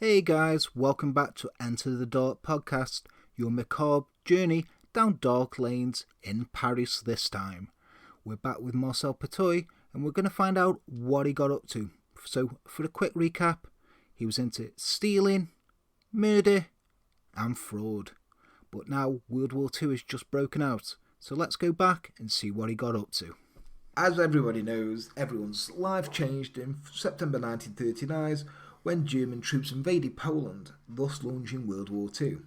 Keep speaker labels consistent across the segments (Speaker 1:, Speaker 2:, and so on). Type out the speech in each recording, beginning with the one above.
Speaker 1: Hey guys, welcome back to Enter the Dark podcast, your macabre journey down dark lanes in Paris this time. We're back with Marcel Petiot and we're going to find out what he got up to. So, for a quick recap, he was into stealing, murder and fraud. But now World War II has just broken out, so let's go back and see what he got up to. As everybody knows, everyone's life changed in September 1939 when German troops invaded Poland, thus launching World War II.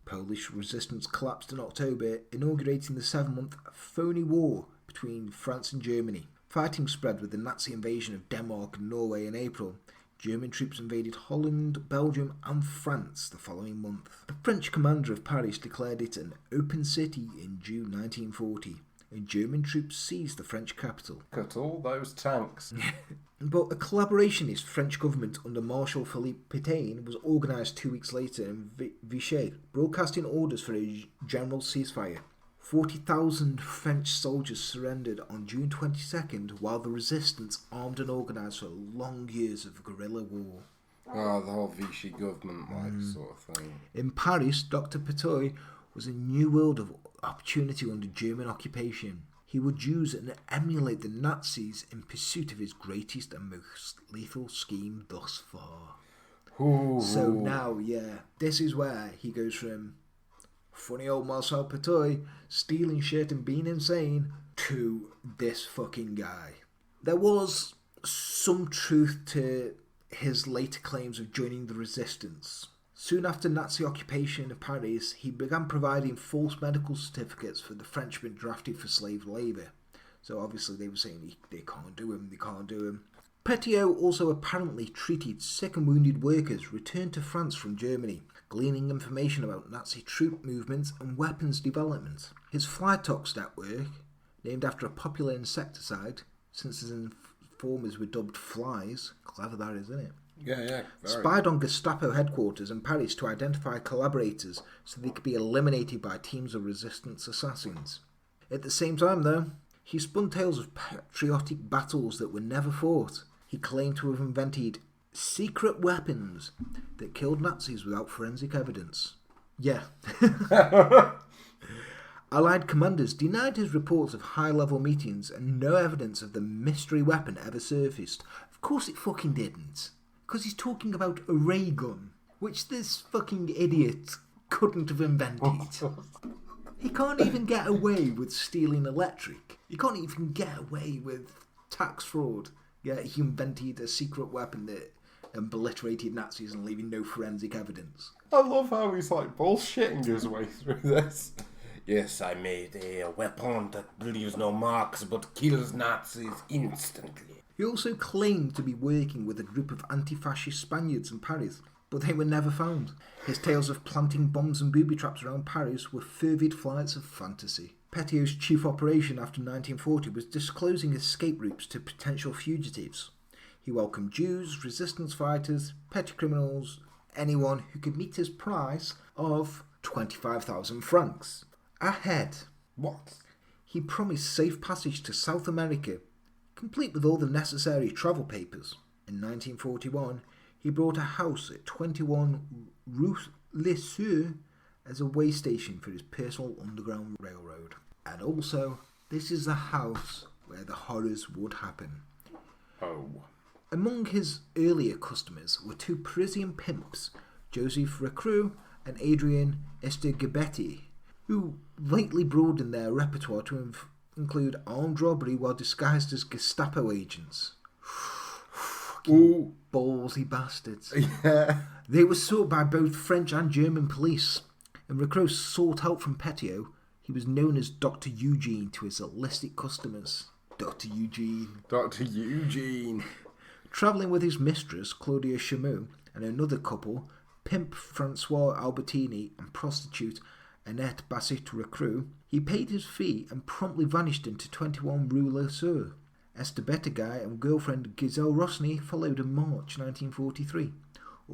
Speaker 1: Polish resistance collapsed in October, inaugurating the 7-month phony war between France and Germany. Fighting spread with the Nazi invasion of Denmark and Norway in April. German troops invaded Holland, Belgium and France the following month. The French commander of Paris declared it an open city in June 1940. And German troops seized the French capital.
Speaker 2: Look at all those tanks.
Speaker 1: But a collaborationist French government under Marshal Philippe Pétain was organised 2 weeks later in Vichy, broadcasting orders for a general ceasefire. 40,000 French soldiers surrendered on June 22nd, while the resistance armed and organised for long years of guerrilla war.
Speaker 2: Oh, the whole Vichy government sort of thing.
Speaker 1: In Paris, Dr. Petiot was a new world of opportunity under German occupation. He would use and emulate the Nazis in pursuit of his greatest and most lethal scheme thus far.
Speaker 2: Ooh.
Speaker 1: So now, this is where he goes from funny old Marcel Petiot stealing shit and being insane to this fucking guy. There was some truth to his later claims of joining the resistance. Soon after Nazi occupation of Paris, he began providing false medical certificates for the Frenchmen drafted for slave labour. So obviously they were saying they can't do him. Petiot also apparently treated sick and wounded workers returned to France from Germany, gleaning information about Nazi troop movements and weapons development. His Flytox network, named after a popular insecticide, since his informers were dubbed flies, clever that is, isn't it?
Speaker 2: Yeah.
Speaker 1: Spied on Gestapo headquarters in Paris to identify collaborators so they could be eliminated by teams of resistance assassins. At the same time, though, he spun tales of patriotic battles that were never fought. He claimed to have invented secret weapons that killed Nazis without forensic evidence. Yeah. Allied commanders denied his reports of high-level meetings and no evidence of the mystery weapon ever surfaced. Of course it fucking didn't. Because he's talking about a ray gun, which this fucking idiot couldn't have invented. He can't even get away with stealing electric. He can't even get away with tax fraud. Yet he invented a secret weapon that obliterated Nazis and leaving no forensic evidence.
Speaker 2: I love how he's like bullshitting his way through this. Yes, I made a weapon that leaves no marks but kills Nazis instantly.
Speaker 1: He also claimed to be working with a group of anti-fascist Spaniards in Paris, but they were never found. His tales of planting bombs and booby traps around Paris were fervid flights of fantasy. Petiot's chief operation after 1940 was disclosing escape routes to potential fugitives. He welcomed Jews, resistance fighters, petty criminals, anyone who could meet his price of 25,000 francs a head.
Speaker 2: What?
Speaker 1: He promised safe passage to South America, complete with all the necessary travel papers. In 1941, he bought a house at 21 Rue Les as a way station for his personal underground railroad. And also, this is the house where the horrors would happen.
Speaker 2: Oh.
Speaker 1: Among his earlier customers were two Parisian pimps, Joseph Recrue and Adrien Estegebetti, who lately broadened their repertoire to include armed robbery while disguised as Gestapo agents.
Speaker 2: Ooh.
Speaker 1: Ballsy bastards.
Speaker 2: Yeah.
Speaker 1: They were sought by both French and German police, and Recrue sought help from Petiot. He was known as Dr. Eugene to his illicit customers. Dr. Eugene. Travelling with his mistress, Claudia Chameau, and another couple, pimp Francois Albertini and prostitute Annette Bassett-Recrue, he paid his fee and promptly vanished into 21 Rue Le Sueur. Esther Bettegay and girlfriend Giselle Rosny followed in March 1943,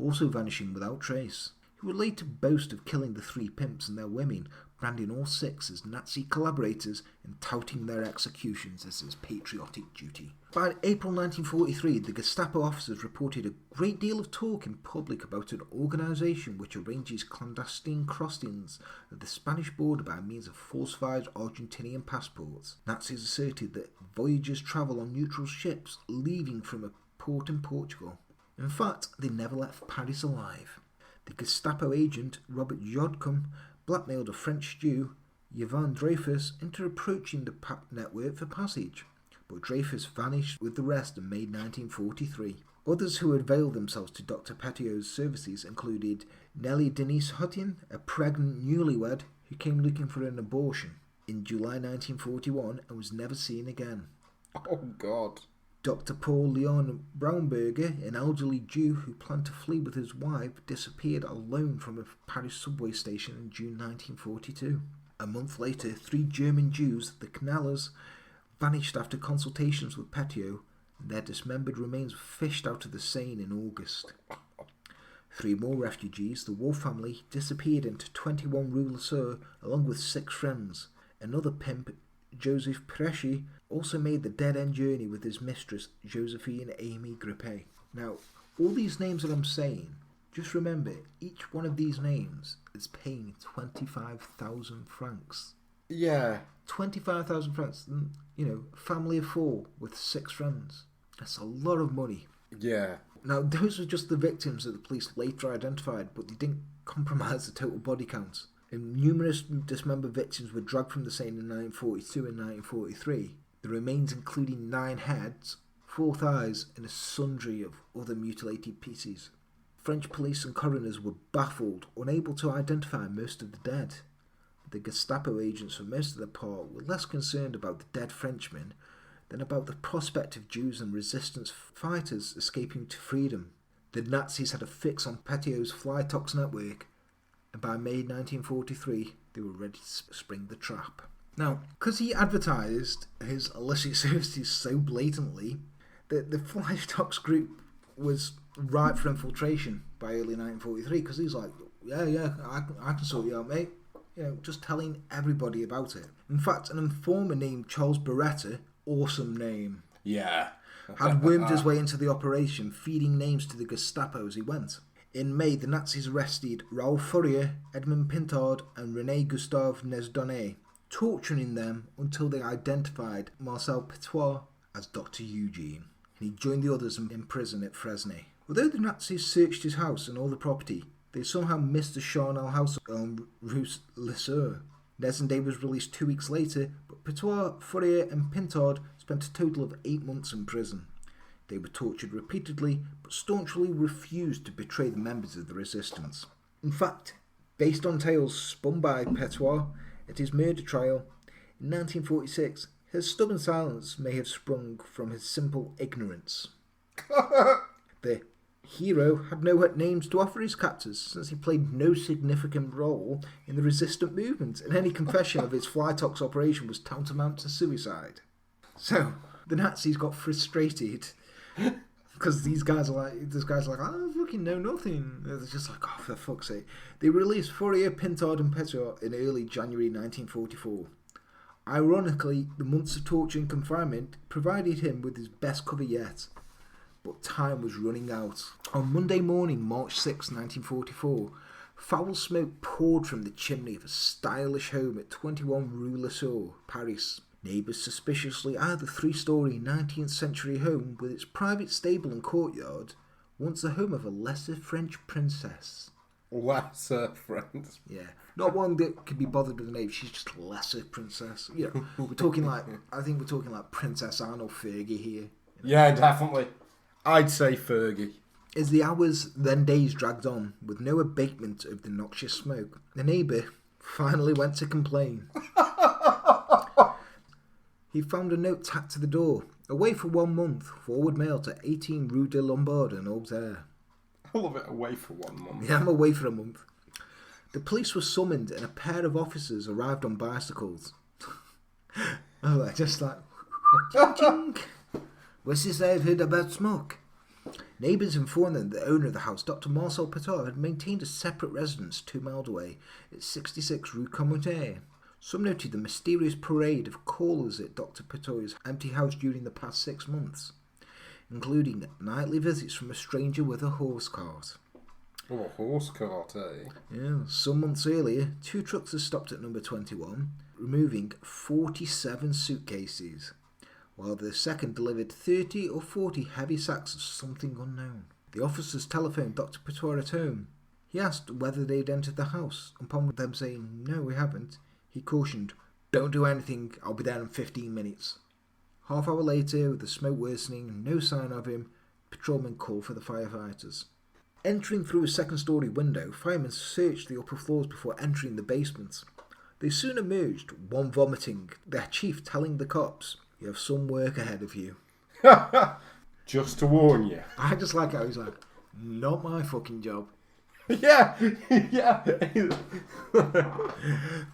Speaker 1: also vanishing without trace. He who were later to boast of killing the 3 pimps and their women, branding all 6 as Nazi collaborators and touting their executions as his patriotic duty. By April 1943, the Gestapo officers reported a great deal of talk in public about an organisation which arranges clandestine crossings of the Spanish border by means of falsified Argentinian passports. Nazis asserted that voyagers travel on neutral ships leaving from a port in Portugal. In fact, they never left Paris alive. The Gestapo agent Robert Jodcom blackmailed a French Jew, Yvan Dreyfus, into approaching the network for passage, but Dreyfus vanished with the rest in May 1943. Others who availed themselves to Dr. Petiot's services included Nellie Denise Hutton, a pregnant newlywed who came looking for an abortion in July 1941 and was never seen again.
Speaker 2: Oh, God.
Speaker 1: Dr. Paul Leon Braunberger, an elderly Jew who planned to flee with his wife, disappeared alone from a Paris subway station in June 1942. A month later, 3 German Jews, the Knallers, vanished after consultations with Petiot, and their dismembered remains were fished out of the Seine in August. 3 more refugees, the Wolf family, disappeared into 21 Rue Le Sceau along with 6 friends. Another pimp, Joseph Presci, also made the dead-end journey with his mistress, Josephine Amy Grippet. Now, all these names that I'm saying, just remember, each one of these names is paying 25,000 francs.
Speaker 2: Yeah.
Speaker 1: 25,000 francs, a family of 4 with 6 friends. That's a lot of money.
Speaker 2: Yeah.
Speaker 1: Now, those were just the victims that the police later identified, but they didn't compromise the total body count. And numerous dismembered victims were dragged from the Seine in 1942 and 1943. The remains including 9 heads, 4 thighs, and a sundry of other mutilated pieces. French police and coroners were baffled, unable to identify most of the dead. The Gestapo agents, for most of their part, were less concerned about the dead Frenchmen than about the prospect of Jews and resistance fighters escaping to freedom. The Nazis had a fix on Petiot's Flytox network, and by May 1943, they were ready to spring the trap. Now, because he advertised his illicit services so blatantly, the Flytox group was ripe for infiltration by early 1943, because he's like, I can sort you out, mate. Just telling everybody about it. In fact, an informer named Charles Beretta, awesome name, had wormed his way into the operation, feeding names to the Gestapo as he went. In May, the Nazis arrested Raoul Fourier, Edmond Pintard, and René Gustave Nesdonné, torturing them until they identified Marcel Petiot as Dr. Eugene, and he joined the others in prison at Fresnay. Although the Nazis searched his house and all the property, they somehow missed the Charnel house on Rue Le Sceau. Nesdonné was released 2 weeks later, but Petiot, Fourier, and Pintard spent a total of 8 months in prison. They were tortured repeatedly, but staunchly refused to betray the members of the resistance. In fact, based on tales spun by Petiot at his murder trial in 1946, his stubborn silence may have sprung from his simple ignorance. The hero had no names to offer his captors, since he played no significant role in the resistant movement, and any confession of his Flytox operation was tantamount to suicide. So, the Nazis got frustrated because this guy's like, I fucking know nothing. They're just like, oh, for fuck's sake. They released Fourier, Pintard, and Petiot in early January 1944. Ironically, the months of torture and confinement provided him with his best cover yet. But time was running out. On Monday morning, March 6, 1944, foul smoke poured from the chimney of a stylish home at 21 Rue Le Sceau, Paris. Neighbours suspiciously eyed the 3-storey 19th century home with its private stable and courtyard, once the home of a lesser French princess.
Speaker 2: Lesser French?
Speaker 1: Yeah. Not one that could be bothered with the name, she's just a lesser princess. We're talking like, I think we're talking like Princess Anne or Fergie here.
Speaker 2: Yeah, definitely. I'd say Fergie.
Speaker 1: As the hours, then days dragged on, with no abatement of the noxious smoke, the neighbour finally went to complain. He found a note tacked to the door. Away for 1 month, forward mail to 18 Rue de Lombard in Auxerre.
Speaker 2: I love it, away for 1 month.
Speaker 1: Yeah, I'm away for a month. The police were summoned and a pair of officers arrived on bicycles. Just like, ching, ching. What's this I've heard about smoke? Neighbours informed them that the owner of the house, Dr. Marcel Petiot, had maintained a separate residence 2 miles away at 66 Rue Communautaire. Some noted the mysterious parade of callers at Dr. Petiot's empty house during the past 6 months, including nightly visits from a stranger with a horse cart.
Speaker 2: Oh, a horse cart, eh?
Speaker 1: Yeah, some months earlier, 2 trucks had stopped at number 21, removing 47 suitcases, while the second delivered 30 or 40 heavy sacks of something unknown. The officers telephoned Dr. Petiot at home. He asked whether they'd entered the house, and upon them saying, "No, we haven't," he cautioned, "Don't do anything, I'll be there in 15 minutes. Half hour later, with the smoke worsening and no sign of him, patrolmen called for the firefighters. Entering through a second-story window, firemen searched the upper floors before entering the basement. They soon emerged, one vomiting, their chief telling the cops, "You have some work ahead of you."
Speaker 2: Just to warn you.
Speaker 1: I just like how he's like, "Not my fucking job."
Speaker 2: Yeah, yeah.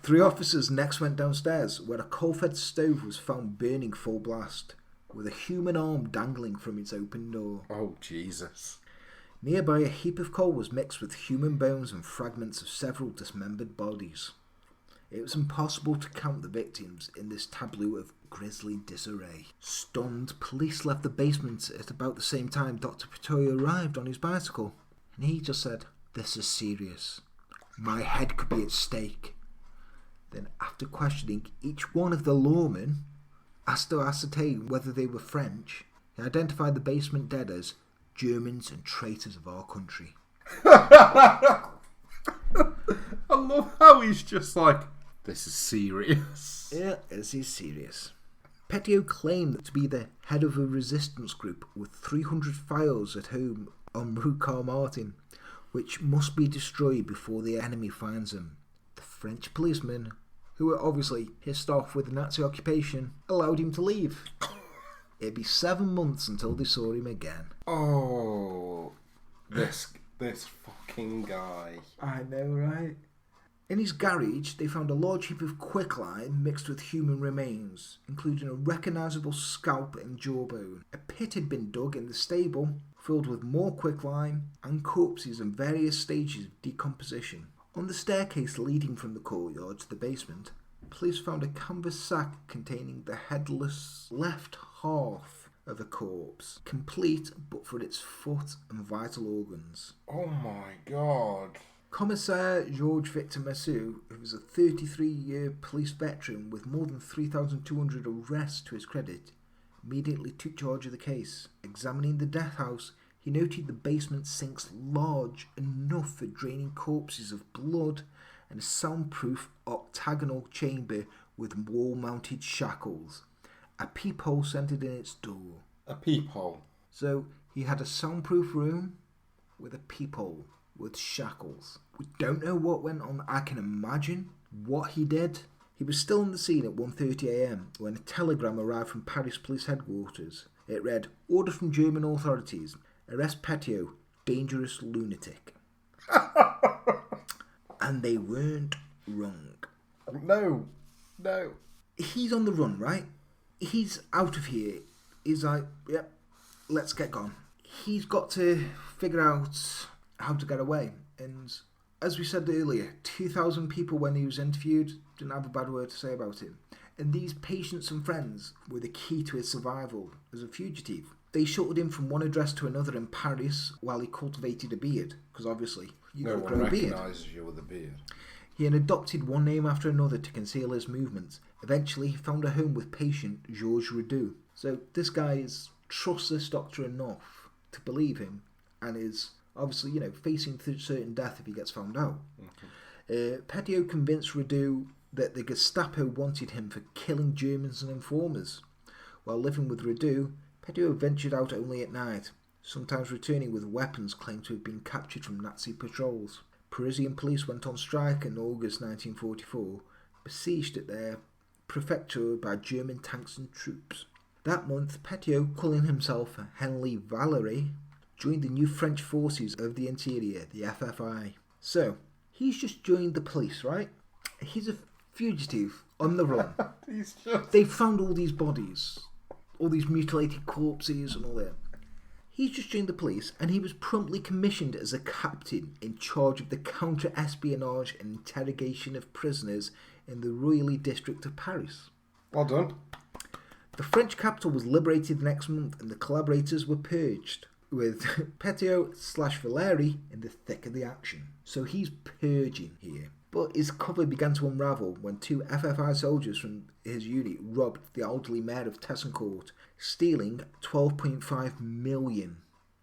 Speaker 1: 3 officers next went downstairs, where a coal-fed stove was found burning full blast, with a human arm dangling from its open door.
Speaker 2: Oh, Jesus.
Speaker 1: Nearby, a heap of coal was mixed with human bones and fragments of several dismembered bodies. It was impossible to count the victims in this tableau of grisly disarray. Stunned, police left the basement at about the same time Dr. Petiot arrived on his bicycle, and he just said, "This is serious. My head could be at stake." Then, after questioning each one of the lawmen, asked to ascertain whether they were French, he identified the basement dead as Germans and traitors of our country.
Speaker 2: I love how he's just like, "This is serious."
Speaker 1: Yeah, this is serious. Petiot claimed to be the head of a resistance group with 300 files at home on Rue Carmartin, which must be destroyed before the enemy finds them. The French policemen, who were obviously pissed off with the Nazi occupation, allowed him to leave. It'd be 7 months until they saw him again.
Speaker 2: Oh, this fucking guy.
Speaker 1: I know, right? In his garage, they found a large heap of quicklime mixed with human remains, including a recognisable scalp and jawbone. A pit had been dug in the stable, filled with more quicklime and corpses in various stages of decomposition. On the staircase leading from the courtyard to the basement, police found a canvas sack containing the headless left half of a corpse, complete but for its foot and vital organs.
Speaker 2: Oh my God.
Speaker 1: Commissaire Georges Victor Massou, who was a 33-year police veteran with more than 3,200 arrests to his credit, immediately took charge of the case. Examining the death house, he noted the basement sinks large enough for draining corpses of blood and a soundproof octagonal chamber with wall-mounted shackles. A peephole centred in its door.
Speaker 2: A peephole.
Speaker 1: So he had a soundproof room with a peephole with shackles. We don't know what went on. I can imagine what he did. He was still on the scene at 1:30 a.m. when a telegram arrived from Paris police headquarters. It read, "Order from German authorities. Arrest Petiot, dangerous lunatic." And they weren't wrong.
Speaker 2: No.
Speaker 1: He's on the run, right? He's out of here. He's like, "Yep, let's get gone." He's got to figure out how to get away. And as we said earlier, 2,000 people when he was interviewed didn't have a bad word to say about him. And these patients and friends were the key to his survival as a fugitive. They shuttled him from one address to another in Paris while he cultivated a beard, because obviously you
Speaker 2: no
Speaker 1: could
Speaker 2: one
Speaker 1: grow a beard.
Speaker 2: recognises you with a beard.
Speaker 1: He had adopted one name after another to conceal his movements. Eventually, he found a home with patient Georges Redoux. So this guy trusts this doctor enough to believe him, and is obviously, facing certain death if he gets found out. Mm-hmm. Petiot convinced Redoux that the Gestapo wanted him for killing Germans and informers. While living with Redoux, Petiot ventured out only at night, sometimes returning with weapons claimed to have been captured from Nazi patrols. Parisian police went on strike in August 1944, besieged at their prefecture by German tanks and troops. That month, Petiot, calling himself Henry Valery, joined the new French forces of the interior, the FFI. So, he's just joined the police, right? He's a fugitive on the run. They've found all these bodies, all these mutilated corpses and all that. He's just joined the police and he was promptly commissioned as a captain in charge of the counter-espionage and interrogation of prisoners in the Royal District of Paris.
Speaker 2: Well done.
Speaker 1: The French capital was liberated the next month and the collaborators were purged, with Petiot/Valéry in the thick of the action. So he's purging here. But his cover began to unravel when 2 FFI soldiers from his unit robbed the elderly mayor of Tessancourt, stealing 12.5 million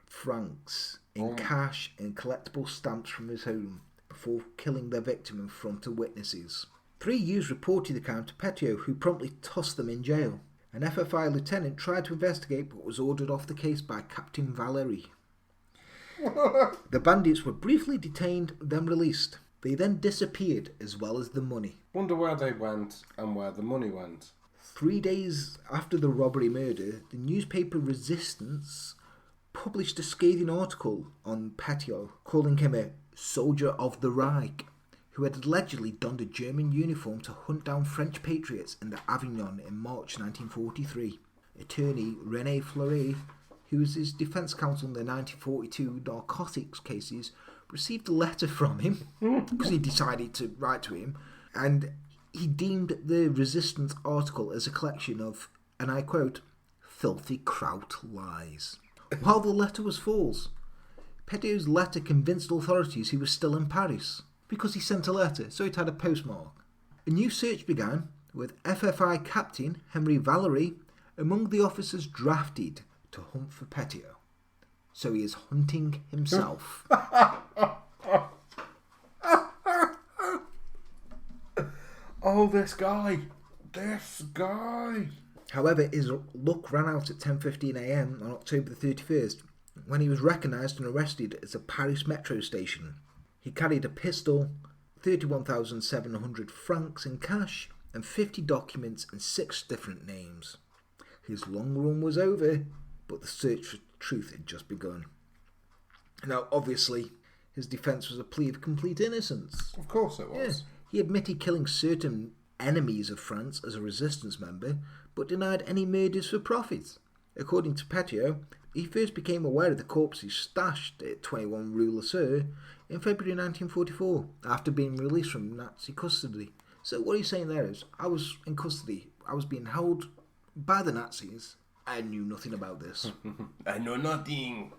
Speaker 1: francs in cash and collectible stamps from his home before killing their victim in front of witnesses. 3 youths reported the crime to Petiot, who promptly tossed them in jail. An FFI lieutenant tried to investigate but was ordered off the case by Captain Valéry. The bandits were briefly detained, then released. They then disappeared, as well as the money.
Speaker 2: Wonder where they went and where the money went.
Speaker 1: 3 days after the robbery murder, the newspaper Resistance published a scathing article on Petiot, calling him a soldier of the Reich, who had allegedly donned a German uniform to hunt down French patriots in the Avignon in March 1943. Attorney René Fleury, who was his defence counsel in the 1942 narcotics cases, received a letter from him because he decided to write to him, and he deemed the Resistance article as a collection of, and I quote, filthy kraut lies. While the letter was false, Petiot's letter convinced authorities he was still in Paris because he sent a letter, so it had a postmark. A new search began with FFI Captain Henry Valéry among the officers drafted to hunt for Petiot. So he is hunting himself.
Speaker 2: Oh, this guy.
Speaker 1: However, his luck ran out at 10:15 a.m. on October the 31st, when he was recognised and arrested at a Paris metro station. He carried a pistol, 31,700 francs in cash, and 50 documents and 6 different names. His long run was over, but the search for truth had just begun. Now, obviously, his defence was a plea of complete innocence.
Speaker 2: Of course it was.
Speaker 1: Yeah. He admitted killing certain enemies of France as a resistance member, but denied any murders for profit. According to Petiot, he first became aware of the corpses stashed at 21 Rue Le Seur in February 1944, after being released from Nazi custody. So what he's saying there is, I was in custody, I was being held by the Nazis, I knew nothing about this.
Speaker 2: I know nothing.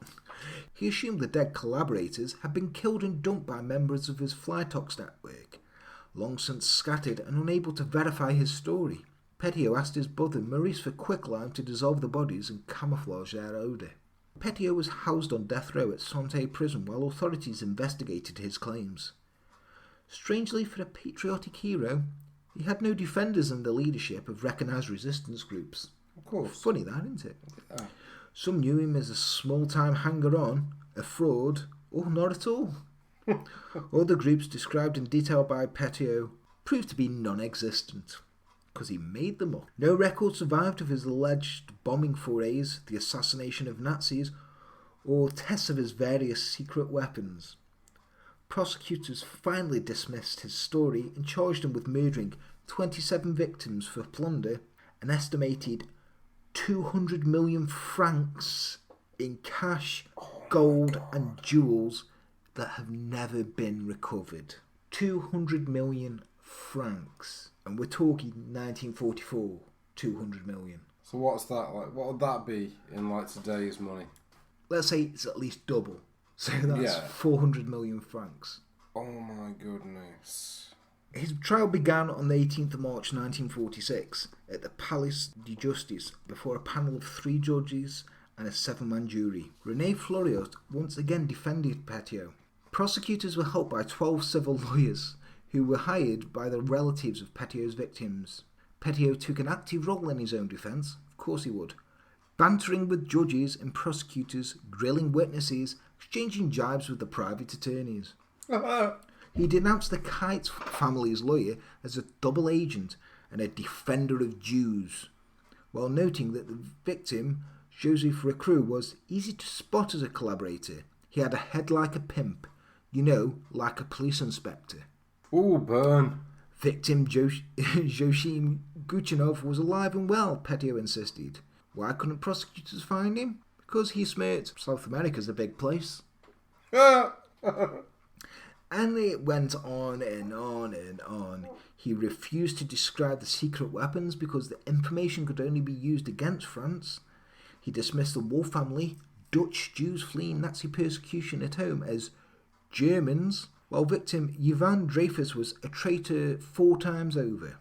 Speaker 1: He assumed the dead collaborators had been killed and dumped by members of his Flytox network, long since scattered and unable to verify his story. Petiot asked his brother Maurice for quicklime to dissolve the bodies and camouflage their odour. Petiot was housed on death row at Santé prison while authorities investigated his claims. Strangely for a patriotic hero, he had no defenders in the leadership of recognised resistance groups.
Speaker 2: Of course.
Speaker 1: Funny that, isn't it?
Speaker 2: Yeah.
Speaker 1: Some knew him as a small-time hanger-on, a fraud, or not at all. Other groups described in detail by Petiot proved to be non-existent, because he made them up. No record survived of his alleged bombing forays, the assassination of Nazis, or tests of his various secret weapons. Prosecutors finally dismissed his story and charged him with murdering 27 victims for plunder, an estimated 200 million francs in cash, gold and jewels that have never been recovered. 200 million francs. And we're talking 1944, 200 million.
Speaker 2: So what's that like? What would that be in like today's money?
Speaker 1: Let's say it's at least double. So that's 400 million francs.
Speaker 2: Oh my goodness.
Speaker 1: His trial began on the 18th of March 1946 at the Palais de Justice before a panel of 3 judges and a 7-man jury. René Fleury once again defended Petiot. Prosecutors were helped by 12 civil lawyers who were hired by the relatives of Petiot's victims. Petiot took an active role in his own defence, of course he would, bantering with judges and prosecutors, grilling witnesses, exchanging jibes with the private attorneys. He denounced the Kite family's lawyer as a double agent and a defender of Jews, while noting that the victim, Joseph Recrue, was easy to spot as a collaborator. He had a head like a pimp, like a police inspector.
Speaker 2: Ooh, burn.
Speaker 1: Victim Joachim Guchanov was alive and well, Petiot insisted. Why couldn't prosecutors find him? because he smirked, South America's a big place. And it went on and on and on. He refused to describe the secret weapons because the information could only be used against France. He dismissed the Wolf family, Dutch Jews fleeing Nazi persecution at home, as Germans, while victim Johan Dreyfus was a traitor 4 times over.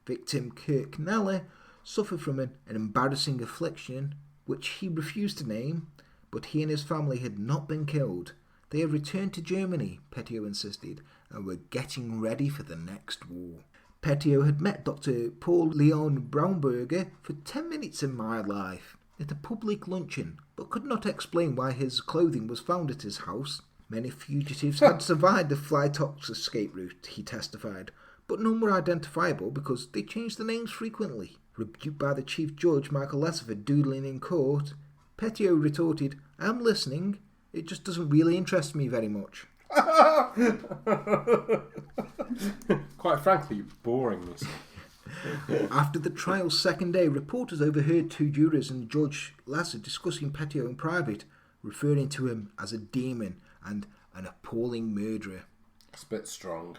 Speaker 1: Victim Kirk Kneller suffered from an embarrassing affliction, which he refused to name, but he and his family had not been killed. They had returned to Germany, Petiot insisted, and were getting ready for the next war. Petiot had met Dr. Paul Leon Braunberger for 10 minutes in my life at a public luncheon, but could not explain why his clothing was found at his house. Many fugitives had survived the Flytox escape route, he testified, but none were identifiable because they changed their names frequently. Rebuked by the Chief Judge, Michael Lesser, for doodling in court, Petiot retorted, "I am listening. It just doesn't really interest me very much."
Speaker 2: Quite frankly, boring.
Speaker 1: After the trial's second day, reporters overheard 2 jurors and Judge Lesser discussing Petiot in private, referring to him as a demon and an appalling murderer.
Speaker 2: It's a bit strong.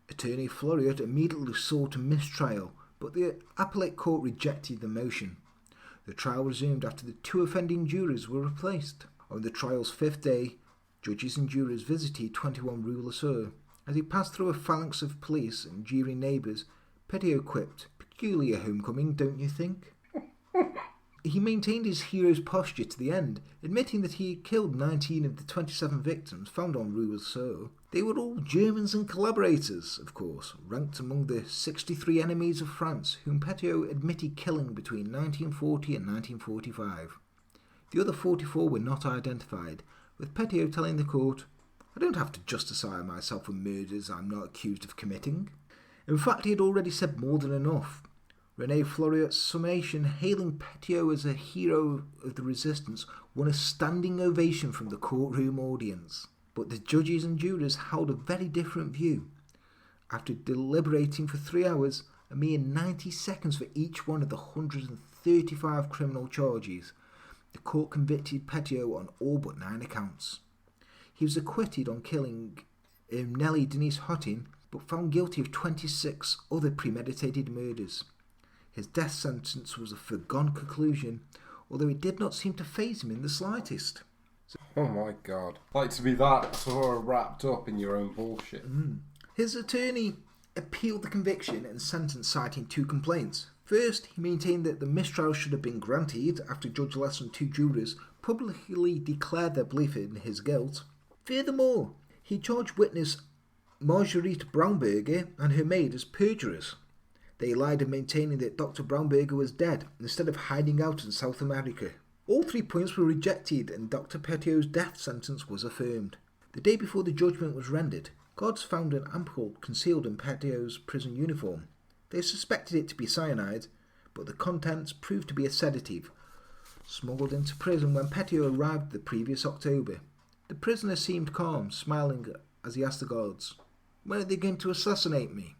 Speaker 1: Attorney Floriot immediately sought a mistrial, but the appellate court rejected the motion. The trial resumed after the 2 offending jurors were replaced. On the trial's 5th day, judges and jurors visited 21 Rue Le Sceau. As he passed through a phalanx of police and jeering neighbours, Petiot quipped, "Peculiar homecoming, don't you think?" He maintained his hero's posture to the end, admitting that he had killed 19 of the 27 victims found on Rue Le Sceau. They were all Germans and collaborators, of course, ranked among the 63 enemies of France whom Petiot admitted killing between 1940 and 1945. The other 44 were not identified, with Petiot telling the court, "I don't have to justify myself for murders I'm not accused of committing." In fact, he had already said more than enough. René Floriot's summation, hailing Petiot as a hero of the resistance, won a standing ovation from the courtroom audience. But the judges and jurors held a very different view. After deliberating for 3 hours, a mere 90 seconds for each one of the 135 criminal charges, the court convicted Petiot on all but 9 accounts. He was acquitted on killing Nellie Denise Hottin, but found guilty of 26 other premeditated murders. His death sentence was a foregone conclusion, although it did not seem to faze him in the slightest.
Speaker 2: Oh my god. Like to be that sort of wrapped up in your own bullshit.
Speaker 1: His attorney appealed the conviction and sentence, citing 2 complaints. First, he maintained that the mistrial should have been granted after Judge Lesser and 2 jurors publicly declared their belief in his guilt. Furthermore, he charged witness Marguerite Braunberger and her maid as perjurers. They lied in maintaining that Dr. Braunberger was dead instead of hiding out in South America. All 3 points were rejected and Dr. Petiot's death sentence was affirmed. The day before the judgment was rendered, guards found an ampoule concealed in Petiot's prison uniform. They suspected it to be cyanide, but the contents proved to be a sedative, smuggled into prison when Petiot arrived the previous October. The prisoner seemed calm, smiling as he asked the guards, "When are they going to assassinate me?"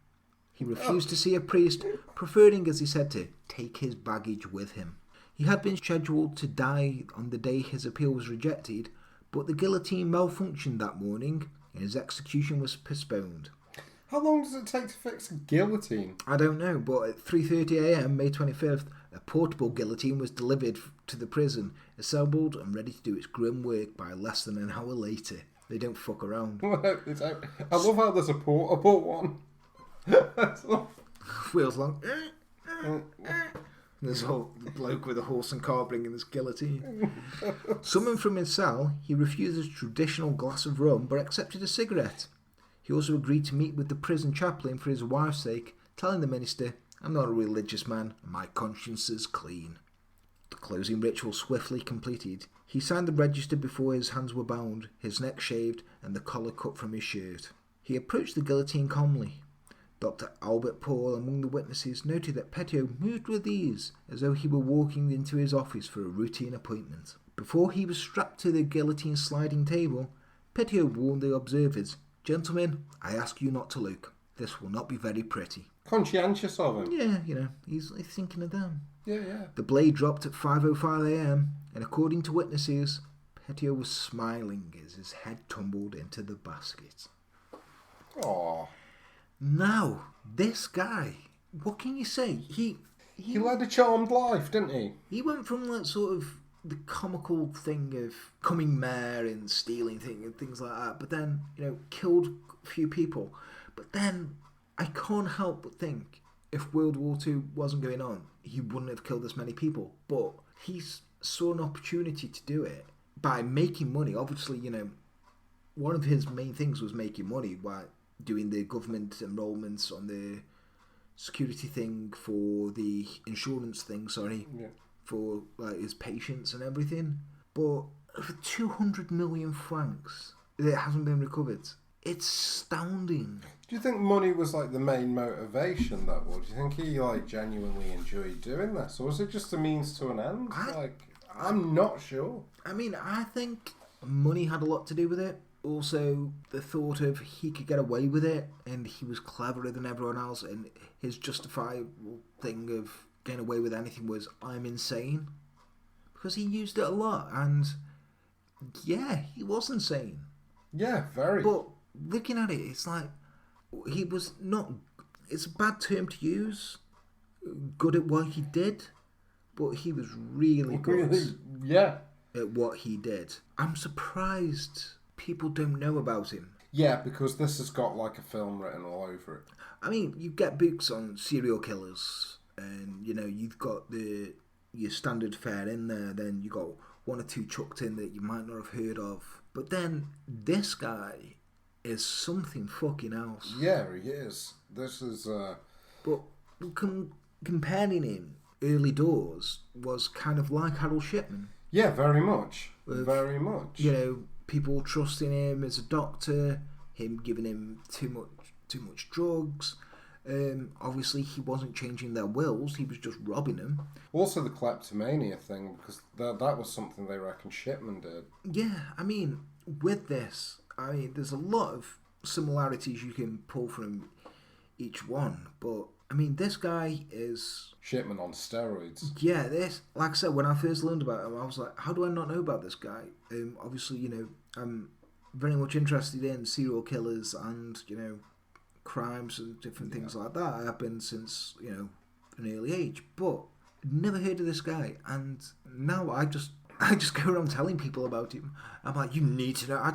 Speaker 1: He refused to see a priest, preferring, as he said, to take his baggage with him. He had been scheduled to die on the day his appeal was rejected, but the guillotine malfunctioned that morning and his execution was postponed.
Speaker 2: How long does it take to fix a guillotine?
Speaker 1: I don't know, but at 3:30 a.m, May 25th, a portable guillotine was delivered to the prison, assembled and ready to do its grim work by less than an hour later. They don't fuck around.
Speaker 2: I love how there's a portable one.
Speaker 1: Wheels long. There's a whole bloke with a horse and car bringing this guillotine. Summoned from his cell, he refused a traditional glass of rum but accepted a cigarette. He also agreed to meet with the prison chaplain for his wife's sake, telling the minister, "I'm not a religious man and my conscience is clean." The closing ritual swiftly completed. He signed the register before his hands were bound, his neck shaved and the collar cut from his shirt. He approached the guillotine calmly. Dr. Albert Paul, among the witnesses, noted that Petiot moved with ease, as though he were walking into his office for a routine appointment. Before he was strapped to the guillotine sliding table, Petiot warned the observers, "Gentlemen, I ask you not to look. This will not be very pretty."
Speaker 2: Conscientious of him.
Speaker 1: Yeah, he's thinking of them.
Speaker 2: Yeah.
Speaker 1: The blade dropped at 5:05 a.m. and according to witnesses, Petiot was smiling as his head tumbled into the basket.
Speaker 2: Aww.
Speaker 1: Now, this guy, what can you say? He
Speaker 2: led a charmed life, didn't he?
Speaker 1: He went from like sort of the comical thing of coming mayor and stealing things and things like that, but then, killed a few people. But then I can't help but think if World War II wasn't going on, he wouldn't have killed as many people. But he saw an opportunity to do it by making money. Obviously, one of his main things was making money by doing the government enrollments on the security thing for the insurance thing, for like his patients and everything. But for 200 million francs, it hasn't been recovered. It's astounding.
Speaker 2: Do you think money was like the main motivation though? Or do you think he like genuinely enjoyed doing this? Or was it just a means to an end? I'm not sure.
Speaker 1: I mean, I think money had a lot to do with it. Also, the thought of he could get away with it and he was cleverer than everyone else, and his justifiable thing of getting away with anything was, I'm insane. Because he used it a lot, and yeah, he was insane.
Speaker 2: Yeah, very.
Speaker 1: But looking at it, it's like, he was not, it's a bad term to use, good at what he did, but he was really good at what he did. I'm surprised people don't know about him.
Speaker 2: Yeah, because this has got like a film written all over it.
Speaker 1: I mean, you get books on serial killers, and you've got your standard fare in there. Then you got one or two chucked in that you might not have heard of. But then this guy is something fucking else.
Speaker 2: Yeah, he is. This is.
Speaker 1: But comparing him early doors was kind of like Harold Shipman.
Speaker 2: Yeah, very much. Very much.
Speaker 1: People trusting him as a doctor, him giving him too much drugs. Obviously, he wasn't changing their wills; he was just robbing them.
Speaker 2: Also, the kleptomania thing, because that was something they reckon Shipman did.
Speaker 1: Yeah, I mean, with this, there's a lot of similarities you can pull from each one, but I mean, this guy is
Speaker 2: Shipman on steroids.
Speaker 1: Yeah, like I said, when I first learned about him, I was like, how do I not know about this guy? Obviously, I'm very much interested in serial killers and, crimes and different things like that. I've been since, an early age, but never heard of this guy. And now I just go around telling people about him. I'm like, you need to know. I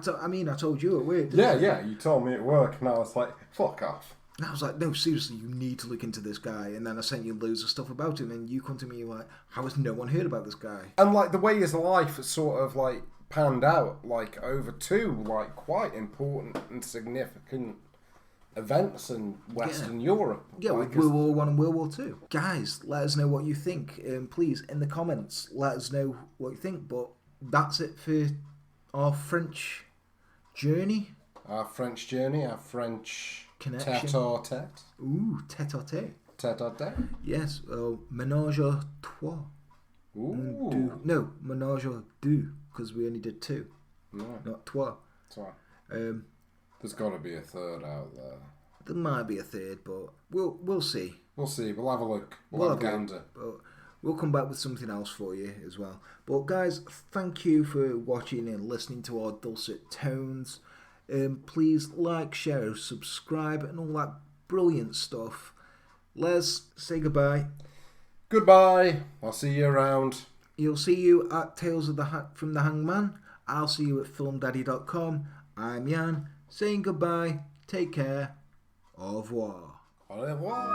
Speaker 1: told you at work.
Speaker 2: Yeah, you told me at work, and I was like, fuck off.
Speaker 1: And I was like, no, seriously, you need to look into this guy. And then I sent you loads of stuff about him, and you come to me like, how has no one heard about this guy?
Speaker 2: And like the way his life sort of like panned out, like over two like quite important and significant events in Western Europe.
Speaker 1: Yeah,
Speaker 2: like
Speaker 1: World War I and World War II. Guys, let us know what you think. Please, in the comments, let us know what you think. But that's it for our French journey.
Speaker 2: Our French journey, our French
Speaker 1: connection.
Speaker 2: Tête-à-tête.
Speaker 1: Ooh, tête-à-tête.
Speaker 2: Tête-à-tête.
Speaker 1: Yes, ménage à trois.
Speaker 2: Ooh.
Speaker 1: No, ménage à deux, because we only did two.
Speaker 2: No.
Speaker 1: Not trois.
Speaker 2: There's got to be a third out there.
Speaker 1: There might be a third, but we'll see.
Speaker 2: We'll see. We'll have a look. We'll have a gander.
Speaker 1: But we'll come back with something else for you as well. But guys, thank you for watching and listening to our dulcet tones. Please like, share, subscribe, and all that brilliant stuff. Les, say goodbye.
Speaker 2: Goodbye. I'll see you around.
Speaker 1: You'll see you at Tales of from the Hangman. I'll see you at filmdaddy.com. I'm Jan, saying goodbye. Take care. Au revoir.
Speaker 2: Au revoir.